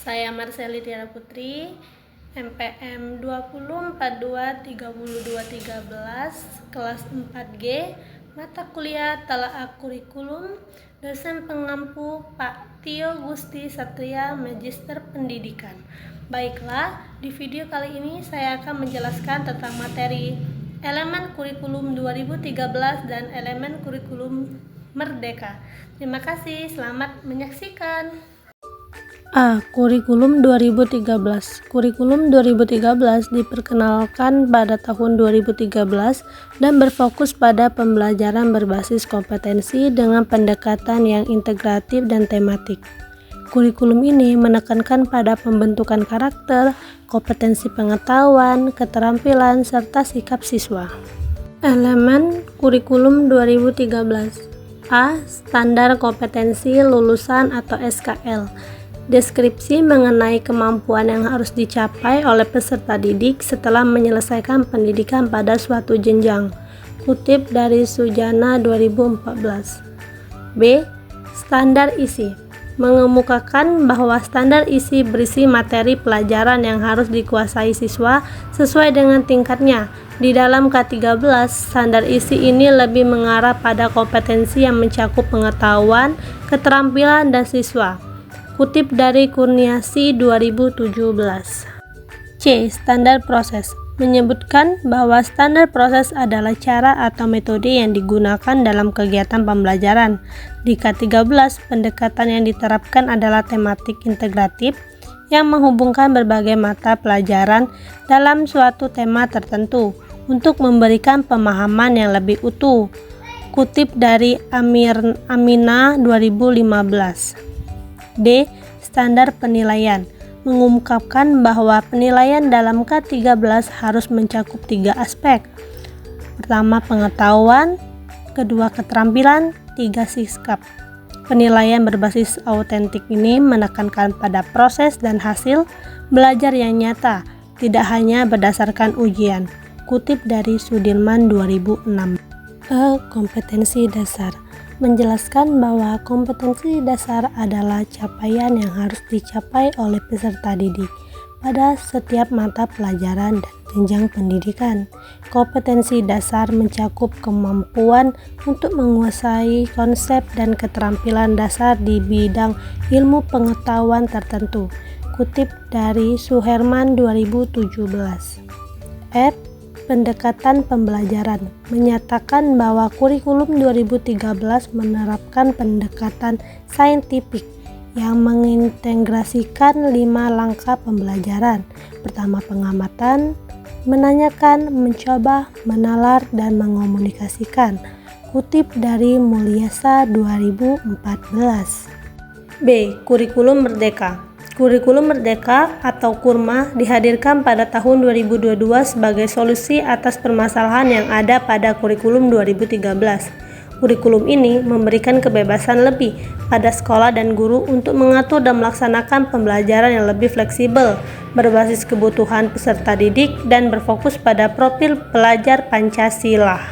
Saya Marseli Tiara Putri, MPM 20423213, kelas 4G, mata kuliah Telaah Kurikulum, dosen pengampu Pak Tio Gusti Satria, Magister Pendidikan. Baiklah, di video kali ini saya akan menjelaskan tentang materi elemen kurikulum 2013 dan elemen kurikulum Merdeka. Terima kasih, selamat menyaksikan. A. Kurikulum 2013. Kurikulum 2013 diperkenalkan pada tahun 2013 dan berfokus pada pembelajaran berbasis kompetensi dengan pendekatan yang integratif dan tematik. Kurikulum ini menekankan pada pembentukan karakter, kompetensi pengetahuan, keterampilan, serta sikap siswa. Elemen kurikulum 2013. A. Standar kompetensi lulusan atau SKL. Deskripsi mengenai kemampuan yang harus dicapai oleh peserta didik setelah menyelesaikan pendidikan pada suatu jenjang. Kutip dari Sujana 2014. B. Standar isi mengemukakan bahwa standar isi berisi materi pelajaran yang harus dikuasai siswa sesuai dengan tingkatnya. Di dalam K13, standar isi ini lebih mengarah pada kompetensi yang mencakup pengetahuan, keterampilan, dan siswa. Kutip dari Kurniasi 2017. C. Standar proses menyebutkan bahwa standar proses adalah cara atau metode yang digunakan dalam kegiatan pembelajaran. Di K13, pendekatan yang diterapkan adalah tematik integratif yang menghubungkan berbagai mata pelajaran dalam suatu tema tertentu untuk memberikan pemahaman yang lebih utuh. Kutip dari Amina 2015. D. Standar penilaian mengungkapkan bahwa penilaian dalam K13 harus mencakup 3 aspek. Pertama, pengetahuan, kedua, keterampilan, 3, sikap. Penilaian berbasis autentik ini menekankan pada proses dan hasil belajar yang nyata, tidak hanya berdasarkan ujian. Kutip dari Sudirman 2006. E. Kompetensi dasar menjelaskan bahwa kompetensi dasar adalah capaian yang harus dicapai oleh peserta didik pada setiap mata pelajaran dan jenjang pendidikan. Kompetensi dasar mencakup kemampuan untuk menguasai konsep dan keterampilan dasar di bidang ilmu pengetahuan tertentu. Kutip dari Suherman 2017. F. Pendekatan pembelajaran menyatakan bahwa kurikulum 2013 menerapkan pendekatan saintifik yang mengintegrasikan 5 langkah pembelajaran. Pertama, pengamatan, menanyakan, mencoba, menalar, dan mengomunikasikan. Kutip dari Mulyasa 2014. B. Kurikulum Merdeka. Kurikulum Merdeka atau KURMA dihadirkan pada tahun 2022 sebagai solusi atas permasalahan yang ada pada kurikulum 2013. Kurikulum ini memberikan kebebasan lebih pada sekolah dan guru untuk mengatur dan melaksanakan pembelajaran yang lebih fleksibel, berbasis kebutuhan peserta didik, dan berfokus pada profil pelajar Pancasila.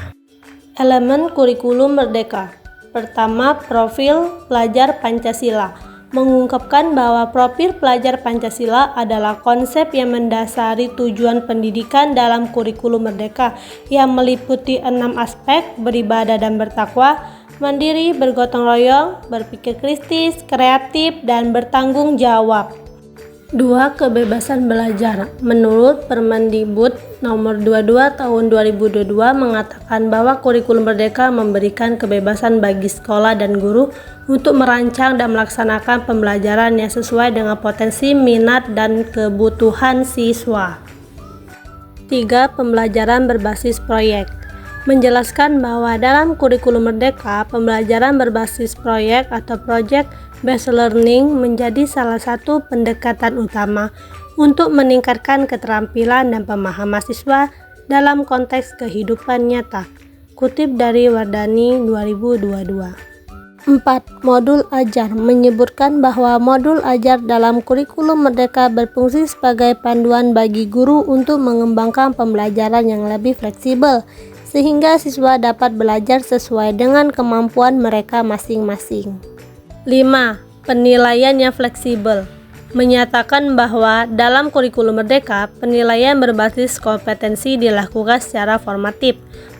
Elemen kurikulum Merdeka. Pertama, profil pelajar Pancasila mengungkapkan bahwa profil pelajar Pancasila adalah konsep yang mendasari tujuan pendidikan dalam kurikulum Merdeka yang meliputi 6 aspek: beribadah dan bertakwa, mandiri, bergotong royong, berpikir kritis, kreatif, dan bertanggung jawab. 2. Kebebasan belajar. Menurut Permendikbud nomor 22 tahun 2022 mengatakan bahwa kurikulum Merdeka memberikan kebebasan bagi sekolah dan guru untuk merancang dan melaksanakan pembelajaran yang sesuai dengan potensi, minat, dan kebutuhan siswa. 3. Pembelajaran berbasis proyek. Menjelaskan bahwa dalam kurikulum Merdeka, pembelajaran berbasis proyek atau project based learning menjadi salah satu pendekatan utama untuk meningkatkan keterampilan dan pemahaman siswa dalam konteks kehidupan nyata. Kutip dari Wardani 2022. 4. Modul ajar menyebutkan bahwa modul ajar dalam kurikulum Merdeka berfungsi sebagai panduan bagi guru untuk mengembangkan pembelajaran yang lebih fleksibel, sehingga siswa dapat belajar sesuai dengan kemampuan mereka masing-masing. 5. Penilaian yang fleksibel. menyatakan bahwa dalam kurikulum Merdeka, penilaian berbasis kompetensi dilakukan secara formatif,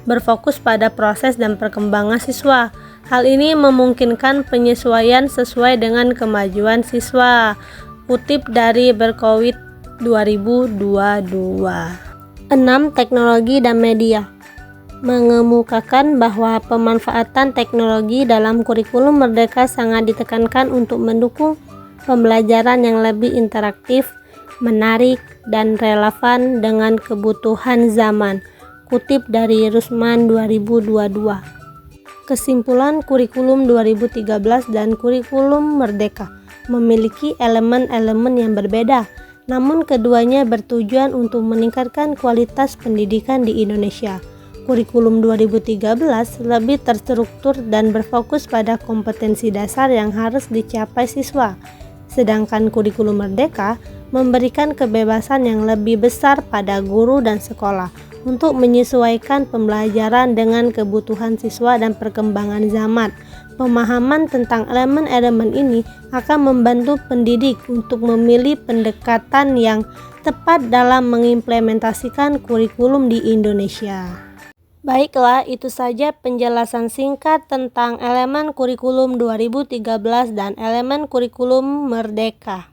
berfokus pada proses dan perkembangan siswa. Hal ini memungkinkan penyesuaian sesuai dengan kemajuan siswa. Kutip dari Berkowitz 2022. 6. Teknologi dan media mengemukakan bahwa pemanfaatan teknologi dalam kurikulum Merdeka sangat ditekankan untuk mendukung pembelajaran yang lebih interaktif, menarik, dan relevan dengan kebutuhan zaman. Kutip dari Rusman 2022. Kesimpulan kurikulum 2013 dan kurikulum Merdeka memiliki elemen-elemen yang berbeda, namun keduanya bertujuan untuk meningkatkan kualitas pendidikan di Indonesia. Kurikulum 2013 lebih terstruktur dan berfokus pada kompetensi dasar yang harus dicapai siswa. Sedangkan kurikulum Merdeka memberikan kebebasan yang lebih besar pada guru dan sekolah untuk menyesuaikan pembelajaran dengan kebutuhan siswa dan perkembangan zaman. Pemahaman tentang elemen-elemen ini akan membantu pendidik untuk memilih pendekatan yang tepat dalam mengimplementasikan kurikulum di Indonesia. Baiklah, itu saja penjelasan singkat tentang elemen kurikulum 2013 dan elemen kurikulum Merdeka.